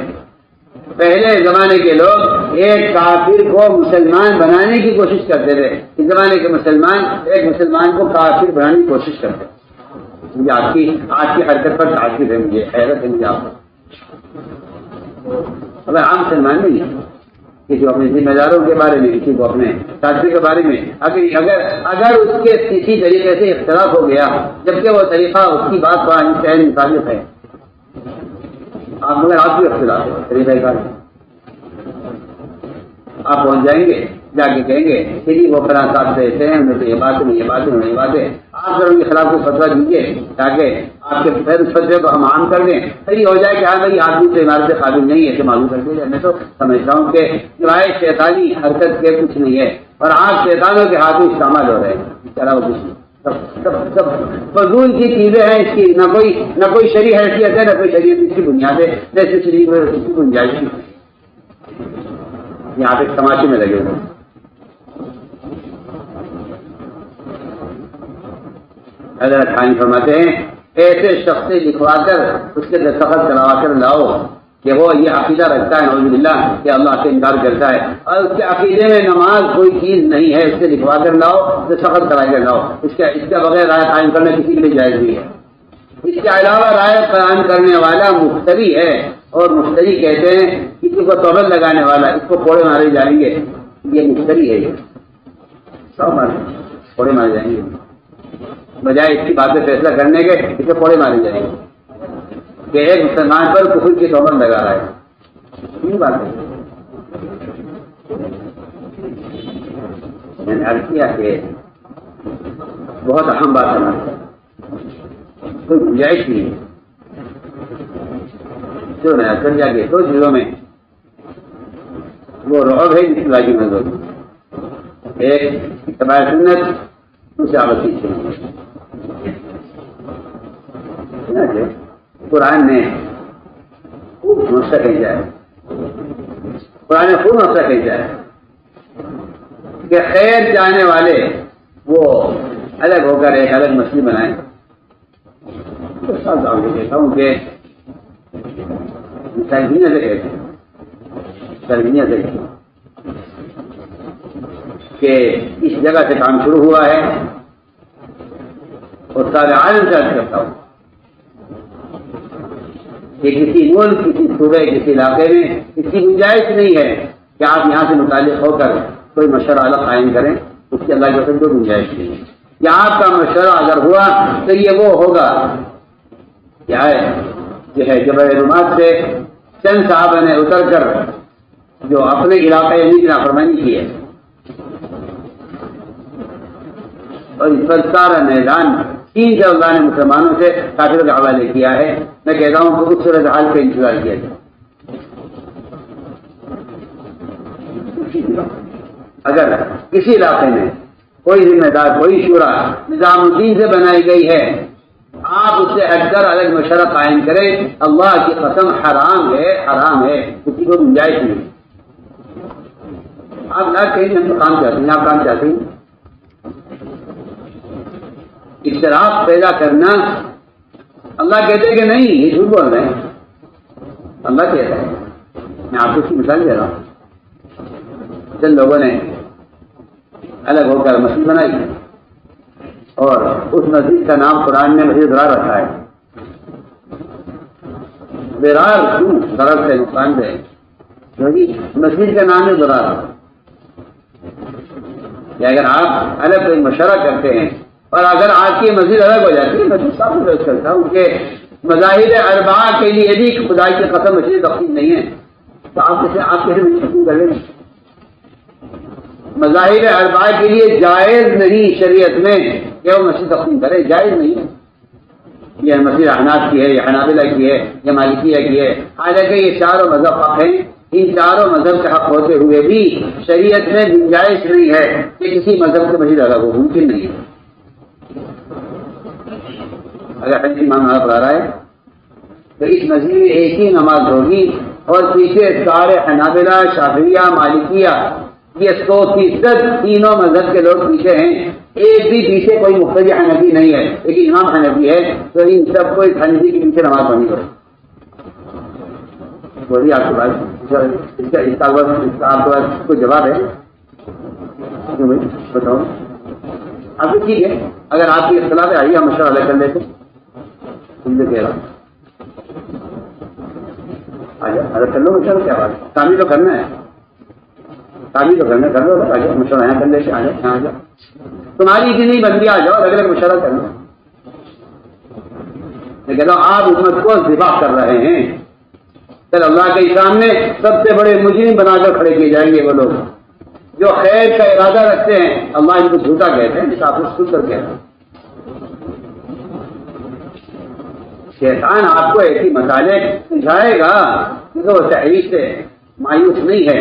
پہلے زمانے کے لوگ ایک کافر کو مسلمان بنانے کی کوشش کرتے تھے. اس زمانے کے مسلمان ایک مسلمان کو کافر بنانے کی کوشش کرتے ہیں. مجھے آج کی حرکت پر تعجب ہے، مجھے حیرت ہے. مجھے آپ اگر عام مسلمان نہیں ہے، کسی کو اپنے ذمہ داروں کے بارے میں، کسی کو اپنے ساتھی کے بارے میں اگر اس کے کسی طریقے سے اختلاف ہو گیا، جبکہ وہ طریقہ اس کی بات کا مخالف ہے، آپ مگر آپ بھی اختلاف ہے طریقہ کار، آپ پہنچ جائیں گے، جا کے کہیں گے کہ وہ فلاں صاحب سے ایسے ہیں، انہیں تو یہ بات نہیں، یہ باتیں نہیں، یہ باتیں. آپ ذرا ان کے خلاف کوئی فتویٰ دیجیے تاکہ آپ کے پھر اس فتوے کو ہم عام کر دیں. صحیح ہو جائے کہ ہاں بھائی آدمی تو عمارت سے قابل نہیں ہے، اسے معلوم کر دیا. میں تو سمجھتا ہوں کہ سوائے شیطانی حرکت کے کچھ نہیں ہے، اور آپ شیطانوں کے ہاتھوں استعمال ہو رہے ہیں. چلا وہ کچھ نہیں، سب فضول کی چیزیں ہیں. اس کی نہ کوئی شرعی حیثیت ہے، نہ کوئی شریعت اس کی بنیاد ہے، جیسے شریف میں اس کی گنجائش نہیں. یہاں پہ تماشے میں لگے ہوئے. حضرت خان فرماتے ہیں ایسے شخص سے لکھوا کر اس کے دستخط کروا کر لاؤ کہ وہ یہ عقیدہ رکھتا ہے نعوذ باللہ کہ اللہ سے انکار کرتا ہے، اور اس کے عقیدے میں نماز کوئی چیز نہیں ہے، اس سے لکھوا کر لاؤ، دستخط کرا کر لاؤ. اس کے بغیر رائے قائم کرنا کسی کے لیے جائز نہیں ہے. اس کے علاوہ رائے قائم کرنے والا مفتری ہے، اور مفتری کہتے ہیں کسی کو توبل لگانے والا، اس کو کوڑے مارے جائیں گے، یہ مفتری ہے. یہ سب کوڑے مارے جائیں گے، بجائے اس کی باتیں فیصلہ کرنے کے اسے کوڑے مارے جائیں گے کہ ایک مسلمان پر کفر کی توبل لگا رہا ہے. یہ بات ہے. میں نے عرض کیا کہ بہت اہم بات ہے، کوئی گنجائش نہیں ہے. جو میں کر جا کے دو چیزوں میں وہ رعب ہے جس لاجی میں دو، ایک اتباع سنت، دوسرے آبادی سنت. قرآن نے خوب مسئلہ بھیجا ہے، قرآن نے خوب مسئلہ بھیجا ہے کہ خیر چاہنے والے وہ الگ ہو کر ایک الگ مسئلہ بنائیں. کہتا ہوں کہ سرگرمیاں سے کہتے ہیں، سرگرمیاں سے کہتے ہیں کہ اس جگہ سے کام شروع ہوا ہے، اور سارے عالم سے عرض کرتا ہوں کہ کسی ملک، کسی صوبے، کسی علاقے میں اس کی گنجائش نہیں ہے کہ آپ یہاں سے متعلق ہو کر کوئی مشورہ الگ قائم کریں. اس کی اللہ کے وقت کوئی گنجائش نہیں ہے. یا آپ کا مشورہ اگر ہوا تو یہ وہ ہوگا کیا ہے، یہ ہے جبل رومات سے چند صحابہ نے اتر کر جو اپنے علاقے یعنی کی نافرمانی کی ہے، اور اس پر سارا میدان 3 سے اللہ نے مسلمانوں سے کافروں کے حوالے کیا ہے۔ میں کہتا ہوں کہ اس صورتحال کا انتظار کیا جائے۔ اگر کسی علاقے میں کوئی ذمہ دار، کوئی شورا نظام الدین سے بنائی گئی ہے، آپ اس سے ہٹ کر الگ مشورہ قائم کریں، اللہ کی قسم حرام ہے، کسی کو گنجائش نہیں۔ آپ نہ کہیں ہم کام چاہتے ہیں، آپ کام چاہتے ہیں، اختلاف پیدا کرنا، اللہ کہتے ہیں کہ نہیں، یہ جھوٹ بول رہے ہیں، اللہ کہتا ہے۔ میں آپ کو اس کی مثال دے رہا ہوں، چند لوگوں نے الگ ہو کر مسجد بنائی اور اس مسجد کا نام قرآن نے مسجد ضرار رکھا ہے۔ ضرار کیوں؟ ضرر سے، نقصان سے، کیونکہ مسجد کا نام ہے ضرار۔ یا اگر آپ الگ کوئی مشورہ کرتے ہیں اور اگر آپ کی مسجد الگ ہو جاتی ہے، مسجد صاحب میں کرتا ہوں کہ مذاہب اربعہ کے لیے بھی خدا کی قسم مسجد تقسیم نہیں ہے، تو آپ کیسے تقسیم کر لیں؟ مذاہب اربعہ کے لیے جائز نہیں شریعت میں کہ وہ مسجد تقسیم کرے، جائز نہیں ہے۔ یہ مسجد احناف کی ہے، یہ حنابلہ کی ہے، یہ مالکیہ کی ہے، حالانکہ یہ چاروں مذہب حق ہیں۔ ان چاروں مذہب کے حق ہوتے ہوئے بھی شریعت میں گنجائش نہیں ہے کہ کسی مذہب سے مسجد الگ ہو، ممکن نہیں ہے۔ اگر حدیث امام پڑھا رہا ہے تو اس مسجد میں ایک ہی نماز ہوگی اور پیچھے سارے حنابلہ، شافعیہ، مالکیہ، یہ 100% تینوں مذہب کے لوگ پیچھے ہیں، ایک بھی پیچھے کوئی مختلف حنفی نہیں ہے، لیکن امام حنفی ہے، تو ان سب کو اس حنفی کے پیچھے نماز پڑھنی پڑے۔ بولیے آپ کے پاس اس کا آپ کے پاس کوئی جواب ہے؟ کیوں بھائی بتاؤ آپ کو؟ ٹھیک ہے، اگر آپ کی اختلاف ہے آئیے ہم مشورہ الگ کر لیتے، تم سے کہہ رہا ہوں الگ کر لو مشورہ، کیا بات، تعمیر تو کرنا ہے، تعمیر تو کرنا، کر لو مشورہ یہاں کر لیتے، آ جاؤ یہاں آ جاؤ، تمہاری کی نہیں بندی، آ جاؤ الگ الگ مشورہ کرنا۔ میں کہتا ہوں آپ امت کو ذبح کر رہے ہیں، پھر اللہ کے سامنے سب سے بڑے مجرم بنا کر کھڑے کیے جائیں گے وہ لوگ جو خیر کا ارادہ رکھتے ہیں، اللہ ان کو جھوٹا کہتے ہیں، آپ کو سن کر کہتے ہیں۔ شیطان آپ کو ایسی مسالے سمجھائے گا کہ وہ تحریف سے مایوس نہیں ہے،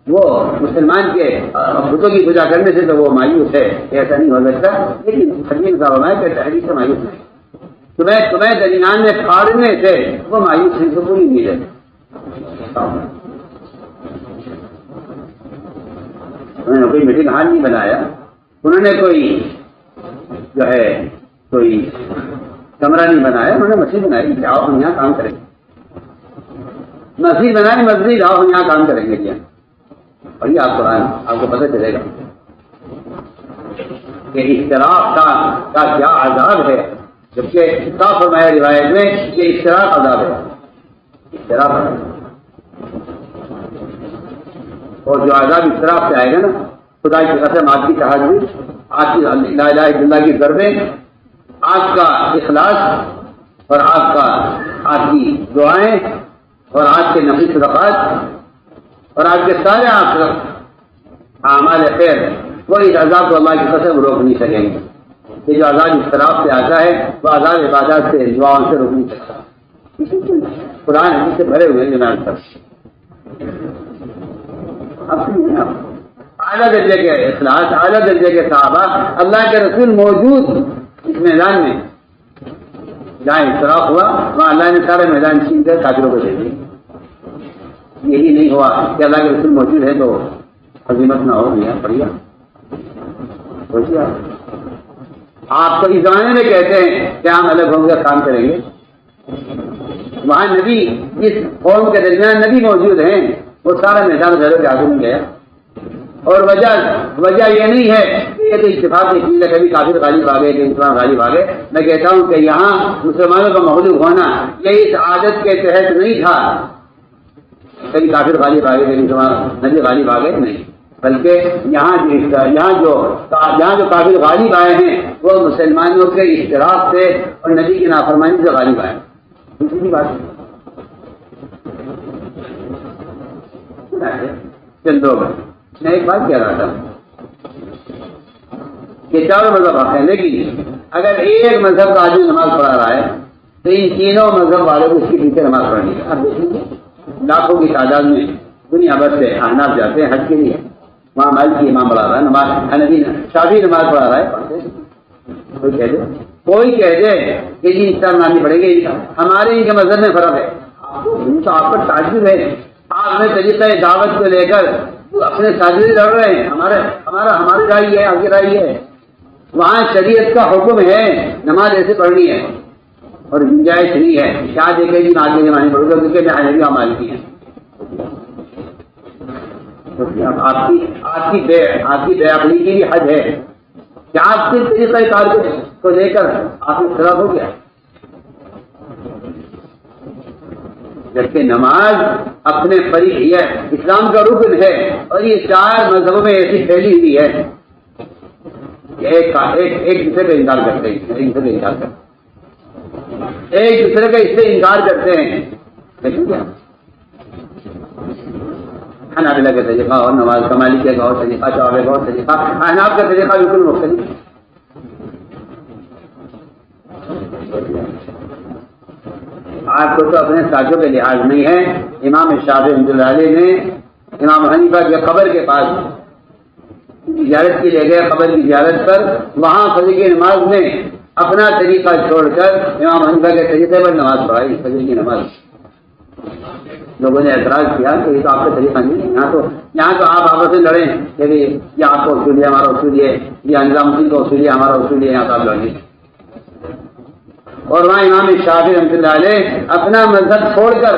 وہ مسلمان کے بتوں کی پوجا کرنے سے تو وہ مایوس ہے، ایسا نہیں ہو سکتا، لیکن حکیم صاحب ہے کہ تحریف سے مایوس نہیں، تمہیں درمیان میں پھاڑنے سے وہ مایوس نہیں، تو پوری نہیں ہے۔ انہوں نے کوئی میٹنگ ہال نہیں بنایا، انہوں نے کوئی جو ہے کوئی کمرہ نہیں بنایا، انہوں نے مسجد بنائی، جاؤ ہم یہاں کام کریں گے، مسجد بنائی، مسجد جاؤ ہم یہاں کام کریں گے کیا؟ اور یہ آپ قرآن آپ کو پتہ چلے گا کہ اختلاف کا کیا عذاب ہے، جبکہ صاف فرمایا روایت میں کہ اختلاف عذاب ہے، اختلاف عذاب۔ اور جو عذاب اختلاف سے آئے گا نا، خدا کی قسم آپ کی شہادت، آپ کی لا الہ الا اللہ کی ضربیں، آپ کا اخلاص اور آپ کی دعائیں اور آپ کے نفلی صدقات اور آپ کے سارے اعمال خیر، وہ اس عذاب کو اللہ کی قسم روک نہیں سکیں گے۔ یہ جو عذاب اختلاف سے آتا ہے وہ عذاب عبادات سے، دعاؤں سے روک نہیں سکتا۔ قرآن حدیث سے بھرے ہوئے جناب پر اعلیٰ درجے کے اخلاص، اعلیٰ درجے کے صحابہ، اللہ کے رسول موجود اس میدان میں، جہاں اختلاف ہوا وہاں اللہ نے سارے میدان چھین کر کافروں کو دے دی۔ یہی نہیں ہوا کہ اللہ کے رسول موجود ہے تو عظیمت نہ ہو گیا، بڑھیا سوچیے آپ کو اس زمانے میں کہتے ہیں کہ ہم الگ ہوں گے، کام کریں گے، وہاں نبی، جس قوم کے درمیان نبی موجود ہیں، وہ سارا میدان گھروں کے آگے میں گیا، اور وجہ یہ نہیں ہے کہ تو اتفاق سے کبھی کافر غالب آ گئے، کہ مسلمان غالب آ گئے۔ میں کہتا ہوں کہ یہاں مسلمانوں کا مغلوب ہونا یہ اس عادت کے تحت نہیں تھا، کبھی کافر غالب آ گئے، کبھی مسلمان نبی غالب آ گئے، نہیں، بلکہ یہاں جو کافر غالب آئے ہیں وہ مسلمانوں کے اشتراک سے اور نبی کی نافرمانی سے غالب آئے. دوسری بات چندوں میں ایک بات کہہ رہا تھا کہ چاروں مذہب حق ہیں، لیکن اگر ایک مذہب کا آدمی نماز پڑھا رہا ہے تو ان تینوں مذہب والوں کو اس کے پیچھے نماز پڑھنی ہے. اب دیکھیں لاکھوں کی تعداد میں دنیا بھر سے احناف جاتے ہیں حج کے لیے، وہاں مالکی امام پڑھا رہا ہے نماز، حنفی شافعی نماز پڑھا رہا ہے. کوئی کہہ دے کہ جی اس طرح نانی پڑے گی، ہمارے ان کے مذہب میں فرق ہے تو آپ کا تعجب ہے. آپ نے طریقہ دعوت کو لے کر اپنے ساتھی لڑ رہے ہیں. ہماری رائے ہے، آگے رائے ہے. وہاں شریعت کا حکم ہے نماز ایسے پڑھنی ہے اور گنجائش نہیں ہے کیا دیکھے جی آگے زمانے پڑھوں گا کیونکہ میں حنفی مالکی ہیں. آپ کی بے عقلی کی حد ہے کہ آپ کے طریقہ کار کو لے کر آپ کو خلاف ہو گیا، جبکہ نماز اپنے فریق یہ اسلام کا رکن ہے اور یہ چار مذہبوں میں ایسی پھیلی ہوئی ہے کہ ایک دوسرے کا انکار کرتے ہیں، ایک دوسرے کا اس سے انکار کرتے ہیں. حنابلہ کا طریقہ اور نماز کا، مالکی کا اور طریقہ، شافعی کا اور طریقہ، احناف کا طریقہ بالکل مختلف. آپ کو تو اپنے ساتھیوں کے لحاظ نہیں ہے. امام شافعی رحمۃ اللہ علیہ نے امام حنیفہ کے قبر کے پاس زیارت کے لیے گئے، قبر کی زیارت پر وہاں فجر کی نماز میں اپنا طریقہ چھوڑ کر امام حنیفہ کے طریقے پر نماز پڑھائی. فجر کی نماز لوگوں نے اعتراض کیا کہ یہ تو آپ کا طریقہ نہیں ہے، یہاں تو آپ آپس میں لڑیں کہ یہ آپ کو اصول ہے، ہمارا اصول ہے، یہ نظام الدین کا اصول ہے، ہمارا اصول ہے، یہاں تو آپ لڑیں. اور وہاں امام شافعی رحمۃ اللہ علیہ اپنا مذہب چھوڑ کر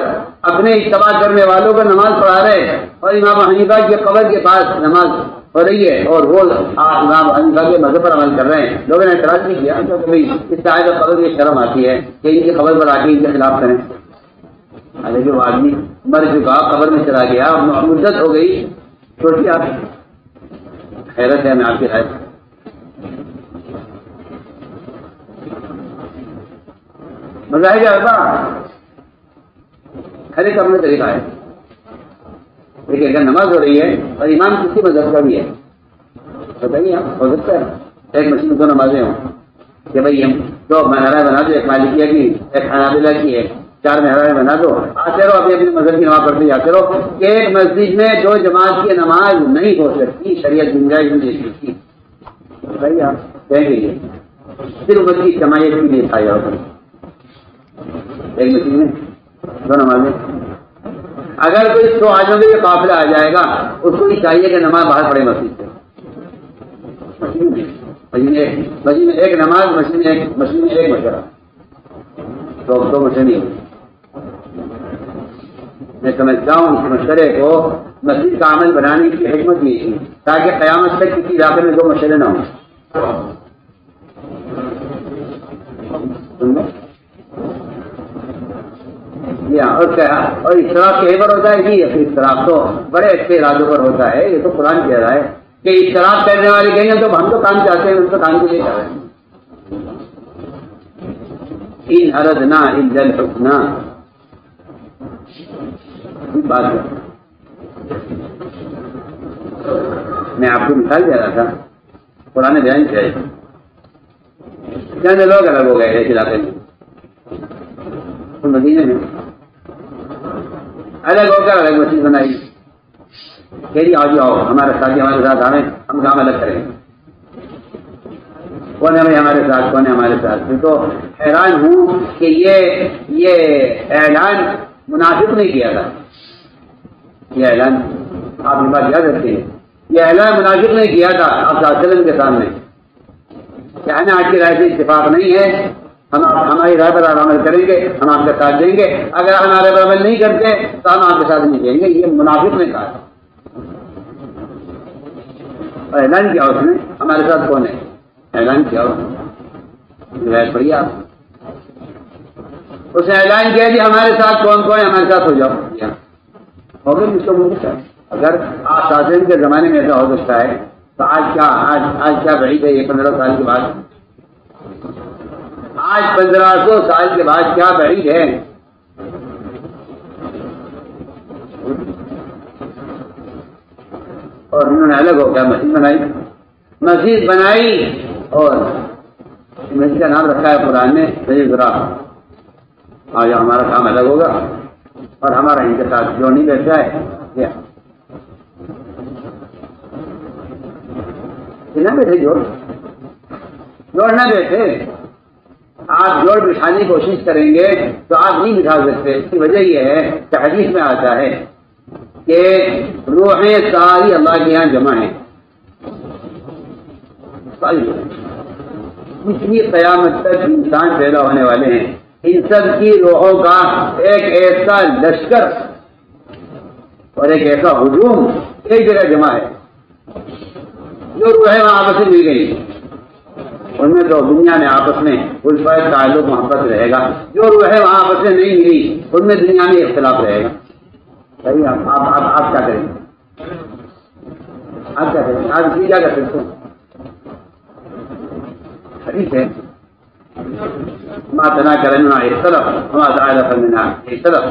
اپنے اتباع کرنے والوں کو نماز پڑھا رہے اور امام حنیفہ کی قبر کے پاس نماز ہو رہی ہے اور وہ امام حنیفہ کے مذہب پر عمل کر رہے ہیں. لوگوں نے اعتراض نہیں کیا کیونکہ اس سے آئے قبر کی شرم آتی ہے کہ ان کی قبر پر آ کے ان کے خلاف کریں. حالانکہ وہ آدمی مر چکا، قبر میں چلا گیا، مدت ہو گئی، سوچیے آپ. حیرت ہے ہمیں آپ کی رائے. مذاہب اربعہ کھڑے کرنے طریقہ ہے. لیکن اگر نماز ہو رہی ہے اور امام کسی مذہب کا بھی ہے، بتائیے آپ ہو سکتا ہے ایک مسجد میں دو نمازیں ہوں کہ بھائی ہم دو محراب بنا دو، ایک مالکیہ کی ایک حنابلہ کی ہے، چار محراب بنا دو، آتے رہو اپنی اپنی مذہب کی نماز پڑھتے جاتے رہو. ایک مسجد میں دو جماعت کی نماز نہیں ہو سکتی، شریعت گنجائش نہیں دے سکتی. بتائیے آپ کہیں گے صرف امت کی جماعت کے لیے تھا یہاں پر ایک مسجد میں دو نمازیں. اگر کوئی 100 آدمیوں کا قافلہ آ جائے گا اس کو بھی چاہیے کہ نماز باہر پڑے مسجد سے. مسجد میں ایک نماز، مسجد میں ایک مشورہ، دو مشورے نہیں. میں سمجھتا ہوں اس مشورے کو مسجد کا عمل بنانے کی حکمت یہ تھی تاکہ قیامت تک کسی علاقے میں دو مشورے نہ ہوں. اور اشتراک کہیں پر ہوتا ہے جی، اشتراک تو بڑے اچھے ارادوں پر ہوتا ہے. یہ تو قرآن کہہ رہا ہے کہ اشتراک کرنے والے کہیں گے تو ہم تو کام چاہتے ہیں، ان کو کام کے لیے کر رہے ہیں. ان اردنا الا الحسنى بات ہے. میں آپ کو مثال دے رہا تھا، قرآن بیان کیا ہے. چند لوگ الگ ہو گئے اس علاقے میں، مدینے میں الگ ہو کر الگ مسجد بنائی. کہ جی آؤ آؤ ہمارے ساتھ، ہمارے ساتھ آئیں، ہم کام الگ کریں. کون ہے ہمارے ساتھ، کون ہے ہمارے ساتھ. میں تو حیران ہوں کہ یہ اعلان منافق نہیں کیا تھا. یہ اعلان آپ یہ بات یاد رکھتے ہیں، یہ اعلان منافق نہیں کیا تھا آپ صلی اللہ علیہ وسلم کے سامنے. کہنا آج کی رائے سے اتفاق نہیں ہے، ہم ہماری رائے پر عمل کریں گے، ہم آپ کا ساتھ دیں گے. اگر ہمارے پر عمل نہیں کرتے تو ہم آپ کے ساتھ نہیں دیں گے. یہ منافق نے کہا. اور اعلان کیا اس نے ہمارے ساتھ کون ہے، اعلان کیا روایت پڑھیے آپ. اس نے اعلان کیا کہ ہمارے ساتھ کون کون ہے، ہمارے ساتھ ہو جاؤ. ہو گئے مجھ کو اگر آج کے زمانے میں ایسا ہو سکتا ہے تو آج کیا بعید ہے یہ 15 سال کے بعد؟ آج 1500 سال کے بعد کیا بعید ہے؟ اور انہوں نے الگ ہو گیا مسجد بنائی اور مسجد کا نام رکھا ہے قرآن نے صحیح ذرا آج ہمارا کام الگ ہوگا اور ہمارا ان کے ساتھ جو نہیں بیٹھا ہے کیا نہ بیٹھے جوڑ نہ بیٹھے. آپ جوڑ بٹھانے کی کوشش کریں گے تو آپ نہیں بٹھا سکتے. اس کی وجہ یہ ہے کہ حدیث میں آتا ہے کہ روحیں ساری اللہ کے یہاں جمع ہیں. اتنی قیامت تک انسان پیدا ہونے والے ہیں. ان سب کی روحوں کا ایک ایسا لشکر اور ایک ایسا ہجوم ایک جگہ جمع ہے. جو روحیں وہاں آپس میں مل گئی ان میں تو دنیا میں آپس میں الفت تعلق محبت رہے گا. جو روحیں وہاں آپس میں نہیں ملی ان میں دنیا میں اختلاف رہے گا. صحیح. آپ کیا کریں گے؟ آپ کیا کریں گے؟ آپ اس کی کیا کر سکتے ہیں؟ حدیث ہے ما تنا کرنا اختلاف ہما تعالی فرمنا اختلاف.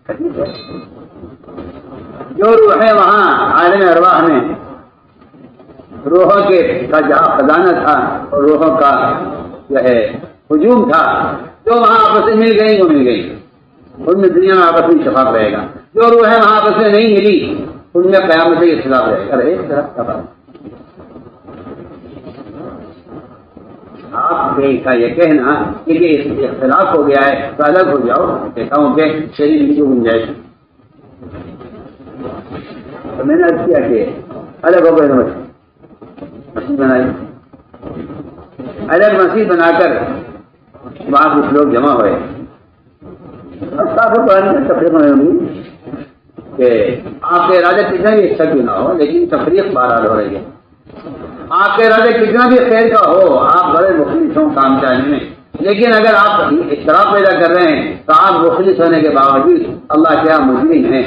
حدیث ہے جو روحیں وہاں عالم ارواح میں روحوں کے کا جہاں خزانہ تھا اور روحوں کا جو ہے ہجوم تھا جو وہاں آپس میں مل گئی وہ مل گئی. ان میں دنیا میں آپس میں اتفاق رہے گا. جو روحیں وہاں آپس میں نہیں ملی ان میں قیامت سے اختلاف رہے گا. ایک طرف کا بات آپ کا یہ کہنا کہ اختلاف ہو گیا ہے تو الگ ہو جاؤ. کہتا ہوں کہ شریر کی گنجائش تو میں نے عرض کیا کہ الگ ہو گئے مسجد بنائی. الگ مسجد بنا کر وہاں کچھ لوگ جمع ہوئے. تفریق نہیں ہوگی کہ آپ کے ارادے کتنا بھی اچھا کیوں نہ ہو لیکن تفریق بہرحال ہو رہی ہے. آپ کے ارادے کتنا بھی خیر کا ہو آپ بڑے مخلص ہوں کام چاہنے میں لیکن اگر آپ اختلاف پیدا کر رہے ہیں تو آپ مخلص ہونے کے باوجود اللہ کیا مجرم ہیں.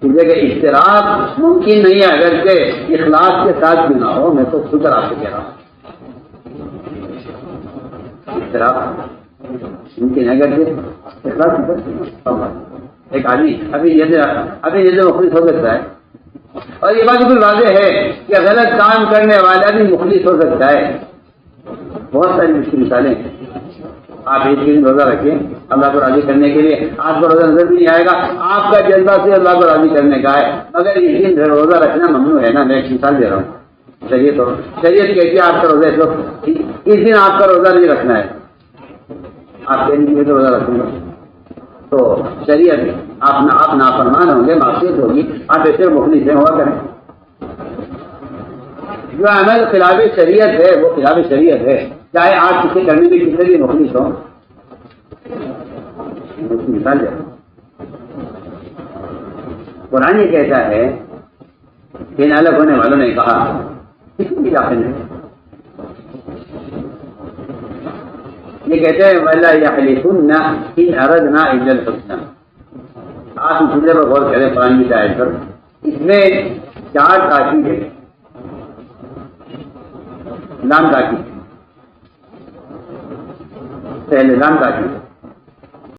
اس جگہ اختلاف ممکن نہیں ہے اگرچہ اخلاص کے ساتھ بھی نہ ہو. میں تو خود آپ سے کہہ رہا ہوں اختلاف ممکن ہے اگرچہ اخلاص. ایک آدمی ابھی جیسے مخلص ہو سکتا ہے اور یہ بات بالکل واضح ہے کہ غلط کام کرنے والا بھی مخلص ہو سکتا ہے. بہت ساری اس کی مثالیں ہیں. آپ ایک دن روزہ رکھیں اللہ کو راضی کرنے کے لیے. آپ کو روزہ نظر بھی نہیں آئے گا. آپ کا جذبہ سے اللہ کو راضی کرنے کا ہے مگر اس دن روزہ رکھنا ممنوع ہے نا. میں ایک مثال دے رہا ہوں. شریعت کہتی ہے آپ کا روزہ اس دن آپ کا روزہ نہیں رکھنا ہے. آپ کہیں گے تو روزہ رکھوں گا تو شریعت آپ نافرمان ہوں گے معصیت ہوگی. آپ ایسے مخلص ہیں ہوا کریں. جو عمل خلاف شریعت ہے وہ خلاف شریعت ہے چاہے آپ کسی کرنے میں کسی بھی مخلص ہوں. مثال ہے قرآن یہ کہتا ہے کہ ان الگ ہونے والوں نے کہا کسی بھی داخل ہے. یہ کہتے ہیں وَلَا يَحْلِفُنَّ إِنْ أَرَدْنَا إِلَّا الْحُسْنَى. آپ اس جملے پر غور کریں قرآن کی آیت پر. اس میں 4 تاکید ہے. لام تاکید پہلے لام تاکید